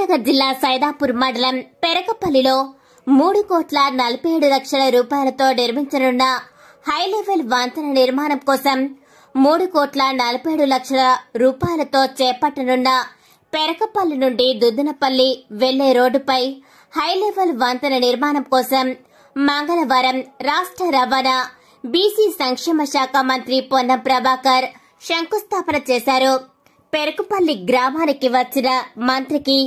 కరీంనగర్ జిల్లా సైదాపూర్ మండలం పెరకపల్లిలో 3,47,00,000 రూపాయలతో నిర్మించనున్న హై లెవెల్ వంతెన నిర్మాణం కోసం 3,47,00,000 రూపాయలతో చేపట్టనున్న పెరకపల్లి నుండి దుద్దనపల్లి వెళ్లే రోడ్డుపై హై లెవెల్ వంతెన నిర్మాణం కోసం మంగళవారం రాష్ట్ర రవాణా బీసీ సంక్షేమ శాఖ మంత్రి పొన్నం ప్రభాకర్ శంకుస్థాపన చేశారు. పెరకపల్లి గ్రామానికి వచ్చిన మంత్రికి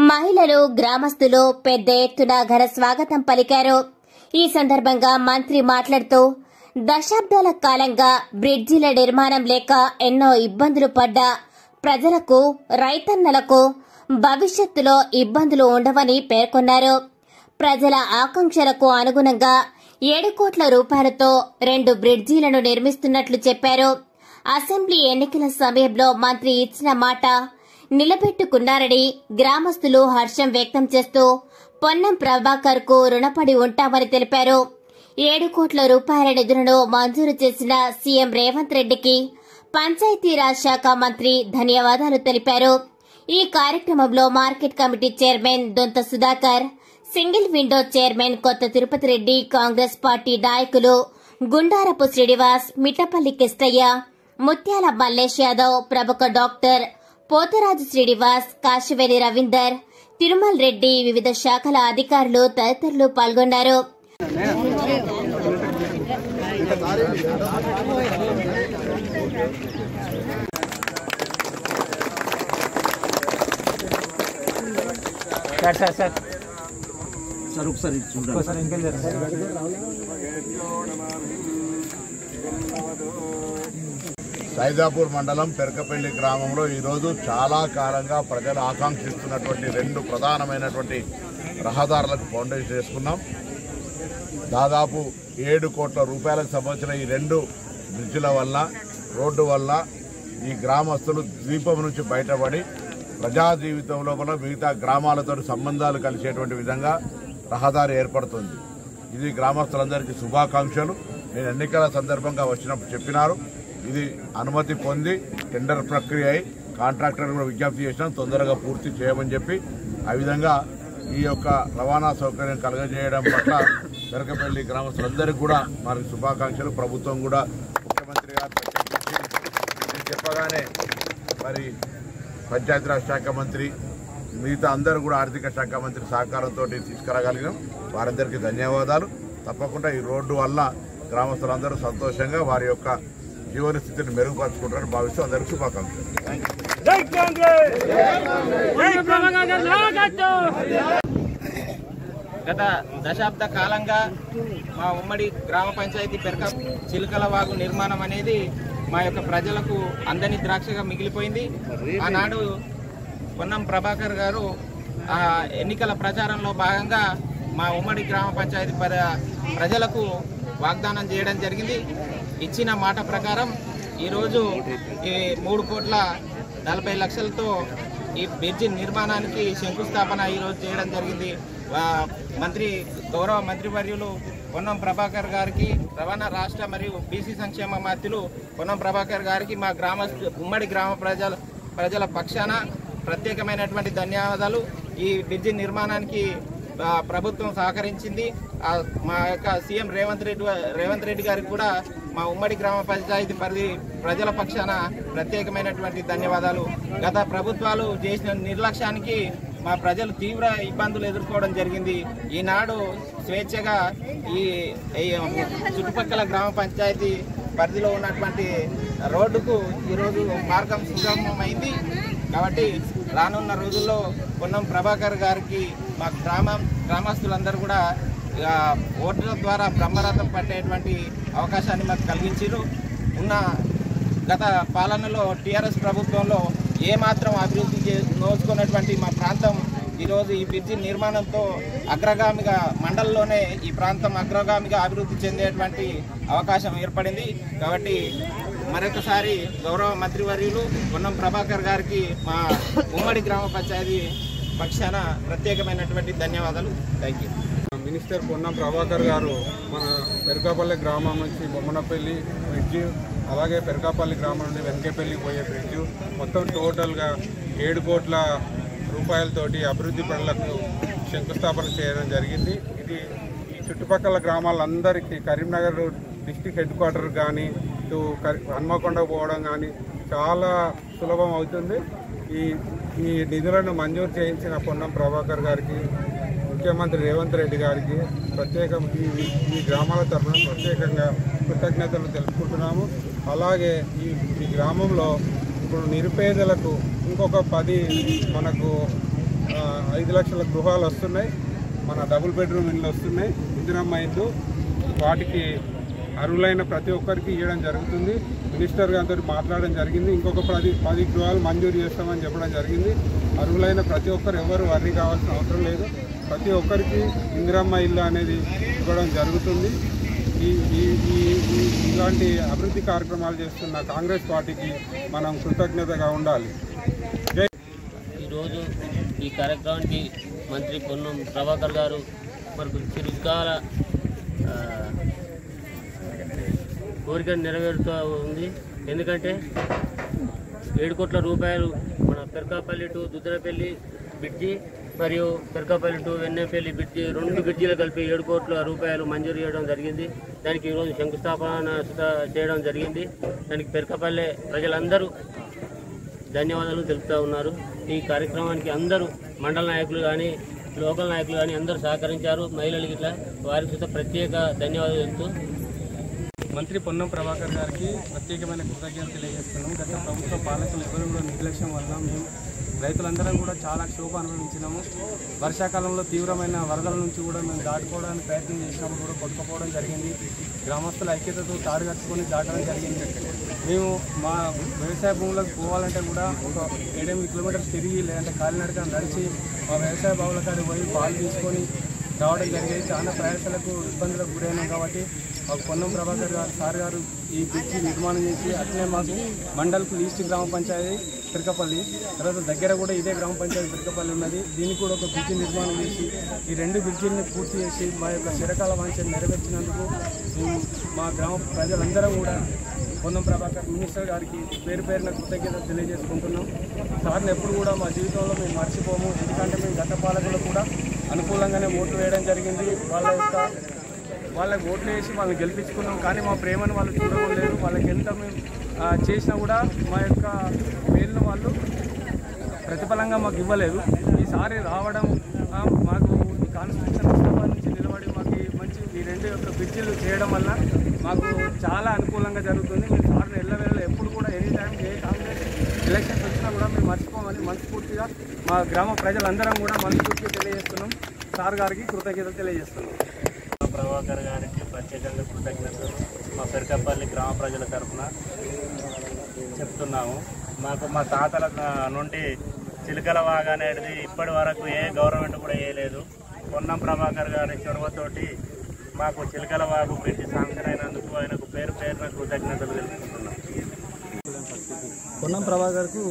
మహిళలు గ్రామస్తులు పెద్ద ఎత్తున ఘన స్వాగతం పలికారు. ఈ సందర్భంగా మంత్రి మాట్లాడుతూ దశాబ్దాల కాలంగా బ్రిడ్జిల నిర్మాణం లేక ఎన్నో ఇబ్బందులు పడ్డ ప్రజలకు రైతన్నలకు భవిష్యత్తులో ఇబ్బందులు ఉండవని పేర్కొన్నారు. ప్రజల ఆకాంక్షలకు అనుగుణంగా 7 కోట్ల రూపాయలతో 2 బ్రిడ్జిలను నిర్మిస్తున్నట్లు చెప్పారు. అసెంబ్లీ ఎన్నికల సమయంలో మంత్రి ఇచ్చిన మాట నిలబెట్టుకున్నారని గ్రామస్తులు హర్షం వ్యక్తం చేస్తూ పొన్నం ప్రభాకర్ కు రుణపడి ఉంటామని తెలిపారు. 7 కోట్ల రూపాయల నిధులను మంజూరు చేసిన సీఎం రేవంత్ రెడ్డికి పంచాయతీరాజ్ శాఖ మంత్రి ధన్యవాదాలు తెలిపారు. ఈ కార్యక్రమంలో market committee chairman Donta Sudhakar, single window chairman కొత్త తిరుపతి రెడ్డి, కాంగ్రెస్ పార్టీ నాయకులు గుండారపు శ్రీనివాస్, మిట్టపల్లి కిష్టయ్య, ముత్యాల మల్లేష్ యాదవ్, ప్రముఖ డాక్టర్ పోతరాజు శ్రీనివాస్, కాశివేలి రవీందర్, తిరుమల్ రెడ్డి, వివిధ శాఖల అధికారులు తదితరులు పాల్గొన్నారు. సైదాపూర్ మండలం పెరకపల్లి గ్రామంలో ఈరోజు చాలా కాలంగా ప్రజలు ఆకాంక్షిస్తున్నటువంటి 2 ప్రధానమైనటువంటి రహదారులకు ఫౌండేషన్ చేసుకున్నాం. దాదాపు 7 కోట్ల రూపాయలకు సంబంధించిన ఈ 2 బ్రిడ్జిల వల్ల, రోడ్డు వల్ల ఈ గ్రామస్తులు ద్వీపం నుంచి బయటపడి ప్రజా జీవితంలో కూడా మిగతా గ్రామాలతో సంబంధాలు కలిసేటువంటి విధంగా రహదారి ఏర్పడుతుంది. ఇది గ్రామస్తులందరికీ శుభాకాంక్షలు. నేను ఎన్నికల సందర్భంగా వచ్చినప్పుడు చెప్పినారు. ఇది అనుమతి పొంది టెండర్ ప్రక్రియ అయి కాంట్రాక్టర్ కూడా విజ్ఞప్తి చేసినాం తొందరగా పూర్తి చేయమని చెప్పి. ఆ విధంగా ఈ యొక్క రవాణా సౌకర్యం కలుగజేయడం పట్ల పెరకపల్లి గ్రామస్తులందరికీ కూడా మరి శుభాకాంక్షలు. ప్రభుత్వం కూడా ముఖ్యమంత్రి గారు నేను చెప్పగానే మరి పంచాయతీరాజ్ శాఖ మంత్రి మిగతా అందరూ కూడా ఆర్థిక శాఖ మంత్రి సహకారంతో తీసుకురాగలిగినాం. వారందరికీ ధన్యవాదాలు. తప్పకుండా ఈ రోడ్డు వల్ల గ్రామస్తులందరూ సంతోషంగా వారి యొక్క జీవన స్థితిని మెరుగుపరుచుకుంటారని భావిస్తూ అందరికీ శుభాకాంక్షలు. గత దశాబ్ద కాలంగా మా ఉమ్మడి గ్రామ పంచాయతీ పెరక చిలుకలవాగు నిర్మాణం అనేది మా యొక్క ప్రజలకు అందని ద్రాక్షగా మిగిలిపోయింది. ఆనాడు పొన్నం ప్రభాకర్ గారు ఎన్నికల ప్రచారంలో భాగంగా మా ఉమ్మడి గ్రామ పంచాయతీ ప్రజలకు వాగ్దానం చేయడం జరిగింది. ఇచ్చిన మాట ప్రకారం ఈరోజు ఈ 3,40,00,000తో ఈ బ్రిడ్జి నిర్మాణానికి శంకుస్థాపన ఈరోజు చేయడం జరిగింది. గౌరవ మంత్రివర్యులు పొన్నం ప్రభాకర్ గారికి, రవాణా రాష్ట్ర మరియు బీసీ సంక్షేమ మంత్రులు పొన్నం ప్రభాకర్ గారికి మా ఉమ్మడి గ్రామ ప్రజల పక్షాన ప్రత్యేకమైనటువంటి ధన్యవాదాలు. ఈ బ్రిడ్జి నిర్మాణానికి ప్రభుత్వం సహకరించింది. మా యొక్క సీఎం రేవంత్ రెడ్డి గారికి కూడా మా ఉమ్మడి గ్రామ పంచాయతీ ప్రజల పక్షాన ప్రత్యేకమైనటువంటి ధన్యవాదాలు. గత ప్రభుత్వాలు చేసిన నిర్లక్ష్యానికి మా ప్రజలు తీవ్ర ఇబ్బందులు ఎదుర్కోవడం జరిగింది. ఈనాడు స్వేచ్ఛగా ఈ చుట్టుపక్కల గ్రామ పంచాయతీ పరిధిలో ఉన్నటువంటి రోడ్డుకు ఈరోజు మార్గం సుగమమైంది. కాబట్టి రానున్న రోజుల్లో పొన్నం ప్రభాకర్ గారికి మా గ్రామస్తులందరూ కూడా ఓట్ల ద్వారా బ్రహ్మరథం పట్టేటువంటి అవకాశాన్ని మాకు కలిగించారు. గత పాలనలో టీఆర్ఎస్ ప్రభుత్వంలో ఏమాత్రం అభివృద్ధి నోచుకున్నటువంటి మా ప్రాంతం ఈరోజు ఈ బ్రిడ్జి నిర్మాణంతో అగ్రగామిగా మండలంలోనే ఈ ప్రాంతం అగ్రగామిగా అభివృద్ధి చెందేటువంటి అవకాశం ఏర్పడింది. కాబట్టి మరొకసారి గౌరవ మంత్రివర్యులు పొన్నం ప్రభాకర్ గారికి మా ఉమ్మడి గ్రామ పంచాయతీ పక్షాన ప్రత్యేకమైనటువంటి ధన్యవాదాలు. Thank you. Minister Ponnam Prabhakar గారు మన పెరకపల్లి గ్రామం నుంచి బొమ్మనపల్లి బ్రిడ్జి, అలాగే పెరకపల్లి గ్రామం నుండి వెనకపల్లి పోయే బ్రిడ్జి మొత్తం టోటల్గా 7 కోట్ల రూపాయలతోటి అభివృద్ధి పనులకు శంకుస్థాపన చేయడం జరిగింది. ఇది ఈ చుట్టుపక్కల గ్రామాలందరికీ కరీంనగర్ డిస్టిక్ హెడ్ క్వార్టర్ కానీ ఇటు హన్మకొండ పోవడం కానీ చాలా సులభం అవుతుంది. ఈ నిధులను మంజూరు చేయించిన పొన్నం ప్రభాకర్ గారికి, ముఖ్యమంత్రి రేవంత్ రెడ్డి గారికి ఈ గ్రామాల తరఫున ప్రత్యేకంగా కృతజ్ఞతలు తెలుపుకుంటున్నాము. అలాగే ఈ గ్రామంలో ఇప్పుడు నిరుపేదలకు ఇంకొక 10 మనకు 5 లక్షల గృహాలు వస్తున్నాయి. మన డబుల్ బెడ్రూమ్ ఇళ్ళు వస్తున్నాయి, ఇందిరమ్మ ఇళ్ళు. వాటికి అర్హులైన ప్రతి ఒక్కరికి ఇవ్వడం జరుగుతుంది. మినిస్టర్ గారితో మాట్లాడడం జరిగింది. ఇంకొక 10 గృహాలు మంజూరు చేస్తామని చెప్పడం జరిగింది. అర్హులైన ప్రతి ఒక్కరు ఎవరు వర్రీ కావాల్సిన అవసరం లేదు. ప్రతి ఒక్కరికి ఇందిరమ్మ ఇల్లు అనేది ఇవ్వడం జరుగుతుంది. ఇలాంటి అభివృద్ధి కార్యక్రమాలు చేస్తున్న కాంగ్రెస్ పార్టీకి మనం కృతజ్ఞతగా ఉండాలి. ఈరోజు ఈ కార్యక్రమానికి మంత్రి పొన్నం ప్రభాకర్ గారు మనకు చిరకాల కోరిక నెరవేరుతూ ఉంది. ఎందుకంటే 7 కోట్ల రూపాయలు మన పెరకాపల్లి టు దుద్దనపల్లి బ్రిడ్జి మరియు పెరకాపల్లి టు వెన్నెపల్లి బ్రిడ్జి 2 బ్రిడ్జీలు కలిపి 7 కోట్ల రూపాయలు మంజూరు చేయడం జరిగింది. దానికి ఈరోజు శంకుస్థాపన చేయడం జరిగింది. దానికి పెరకాపల్లి ప్రజలందరూ ధన్యవాదాలు తెలుపుతూ ఉన్నారు. ఈ కార్యక్రమానికి అందరూ మండల నాయకులు కానీ లోకల్ నాయకులు కానీ అందరూ సహకరించారు. మహిళలకి ఇట్లా వారికి ప్రత్యేక ధన్యవాదాలు తెలుపుతూ మంత్రి పొన్నం ప్రభాకర్ గారికి ప్రత్యేకమైన కృతజ్ఞతలు తెలియజేస్తున్నాం. గత ప్రభుత్వ పాలకులు ఎవరు కూడా నిర్లక్ష్యం వల్ల మేము రైతులందరం కూడా చాలా క్షోభ అనుభవించినాము. వర్షాకాలంలో తీవ్రమైన వరదల నుంచి కూడా మేము దాటుకోవడానికి ప్రయత్నం చేసినప్పుడు కూడా కొట్టుకుపోవడం జరిగింది. గ్రామస్తుల ఐక్యతతో తాడు కట్టుకొని దాటడం జరిగింది. మేము మా వ్యవసాయ భూములకు పోవాలంటే కూడా ఒక 7-8 కిలోమీటర్లు తిరిగి లేదంటే కాలినడక నడిచి మా వ్యవసాయ బావుల కాడికి పోయి పాలు తీసుకొని రావడం జరిగేది. చాలా ప్రయాసాలకు ఇబ్బందులకు గురైనాం. కాబట్టి మాకు పొన్నం ప్రభాకర్ గారు సార్ గారు ఈ బ్రిడ్జి నిర్మాణం చేసి అట్లనే మాకు మండల్కు ఈస్ట్ గ్రామ పంచాయతీ పెరకపల్లి, తర్వాత దగ్గర కూడా ఇదే గ్రామ పంచాయతీ పెరకపల్లి ఉన్నది. దీనికి కూడా ఒక బ్రిడ్జి నిర్మాణం చేసి ఈ 2 బ్రిడ్జిల్ని పూర్తి చేసి మా యొక్క చిరకాల వాంఛను నెరవేర్చినందుకు మా గ్రామ ప్రజలందరం కూడా పొన్నం ప్రభాకర్ మినిస్టర్ గారికి పేరు పేరున కృతజ్ఞతలు తెలియజేసుకుంటున్నాం. సార్ని ఎప్పుడు కూడా మా జీవితంలో మేము మర్చిపోము. ఎందుకంటే మేము గత పాలకులు కూడా అనుకూలంగానే ఓట్లు వేయడం జరిగింది. వాళ్ళకి ఓట్లు వేసి వాళ్ళని గెలిపించుకున్నాం. కానీ మా ప్రేమను వాళ్ళు చూడడం లేదు. వాళ్ళకి ఎంత మేము చేసినా కూడా మా యొక్క పేర్లు వాళ్ళు ప్రతిఫలంగా మాకు ఇవ్వలేదు. ఈసారి రావడం మాకు ఈ కాన్స్టిట్యూషన్ హైదరాబాద్ నుంచి నిలబడి మాకు మంచి ఈ 2 యొక్క బ్రిడ్జిలు చేయడం వల్ల మాకు చాలా అనుకూలంగా జరుగుతుంది. మేము సార్ని ఎల్లవేళ ఎప్పుడు కూడా ఎనీ టైం ఏ కాంగ్రెస్ ఎలక్షన్స్ వచ్చినా కూడా మేము మర్చిపోమని మనస్ఫూర్తిగా మా గ్రామ ప్రజలందరం కూడా మనస్ఫూర్తిగా తెలియజేస్తున్నాం. సార్ గారికి కృతజ్ఞతలు తెలియజేస్తున్నాం. ప్రభాకర్ గారికి ప్రత్యేకంగా కృతజ్ఞతలు మా పెరకపల్లి గ్రామ ప్రజల తరఫున చెప్తున్నాము. మాకు మా తాతల నుండి చిలుకల వాగా అనేది ఇప్పటి వరకు ఏ గవర్నమెంట్ కూడా వేయలేదు. పొన్నం ప్రభాకర్ గారి చొరవతోటి మాకు చిలుకల వాగు బ్రిడ్జి శాంక్షన్ అయినందుకు ఆయనకు పేరు పేరున కృతజ్ఞతలు తెలుపుకుంటున్నాం. పొన్నం ప్రభాకర్కు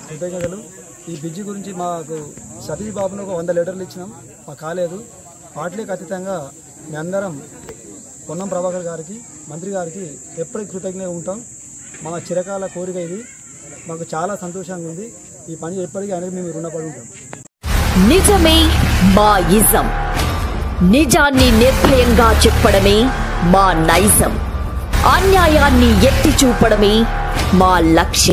కృతజ్ఞతలు. ఈ బ్రిడ్జి గురించి మాకు సతీష్ బాబును ఒక 100 లీటర్లు ఇచ్చినాం, మాకు కాలేదు. వాటికి అతీతంగా మీ అందరం పొన్నం ప్రభాకర్ గారికి మంత్రి గారికి ఎప్పటికీ కృతజ్ఞత ఉంటాం. మా చిరకాల కోరిక ఇది. మాకు చాలా సంతోషంగా ఉంది. ఈ పని ఎప్పటికీ అనేది మేము రుణపడి ఉంటాం. నిజమే మా ఇజం. నిజాన్ని నిర్భయంగా చెప్పడమే మా నైజం. అన్యాయాన్ని ఎత్తి చూపడమే మా లక్ష్యం.